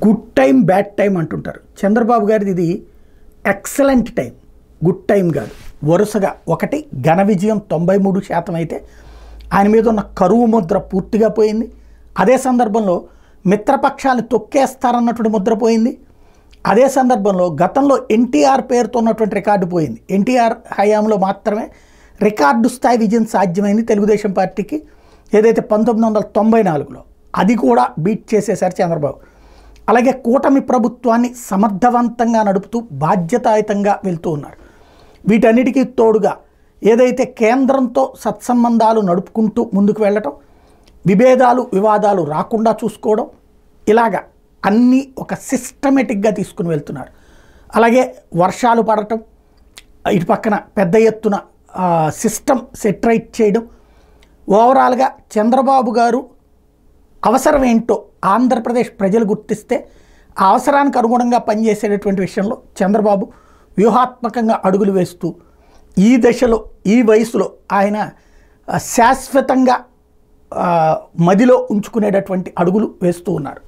Good time bad time అంటుంటారు. చంద్రబాబు గారిది ఇది ఎక్సలెంట్ టైం, గుడ్ టైం కాదు. వరుసగా ఒకటి ఘన విజయం 93% అయితే ఆయన మీద ఉన్న కరువు ముద్ర పూర్తిగా పోయింది. అదే సందర్భంలో మిత్రపక్షాన్ని తొక్కేస్తారన్నటువంటి ముద్ర పోయింది. అదే సందర్భంలో గతంలో ఎన్టీఆర్ పేరుతో ఉన్నటువంటి రికార్డు పోయింది. ఎన్టీఆర్ హయాంలో మాత్రమే రికార్డు స్థాయి విజయం సాధ్యమైంది తెలుగుదేశం పార్టీకి, ఏదైతే 1994లో అది కూడా బీట్ చేసేశారు చంద్రబాబు. అలాగే కూటమి ప్రభుత్వాన్ని సమర్థవంతంగా నడుపుతూ బాధ్యతాయుతంగా వెళ్తూ ఉన్నారు. వీటన్నిటికీ తోడుగా ఏదైతే కేంద్రంతో సత్సంబంధాలు నడుపుకుంటూ ముందుకు వెళ్ళటం, విభేదాలు వివాదాలు రాకుండా చూసుకోవడం, ఇలాగా అన్నీ ఒక సిస్టమేటిక్గా తీసుకుని వెళ్తున్నారు. అలాగే వర్షాలు పడటం, ఇటు పక్కన పెద్ద ఎత్తున సిస్టమ్ సెట్రైట్ చేయడం, ఓవరాల్గా చంద్రబాబు గారు అవసరం ఏంటో ఆంధ్రప్రదేశ్ ప్రజలు గుర్తిస్తే ఆ అవసరానికి అనుగుణంగా పనిచేసేటటువంటి విషయంలో చంద్రబాబు వ్యూహాత్మకంగా అడుగులు వేస్తూ ఈ దశలో ఈ వయసులో ఆయన శాశ్వతంగా మదిలో ఉంచుకునేటటువంటి అడుగులు వేస్తూ ఉన్నారు.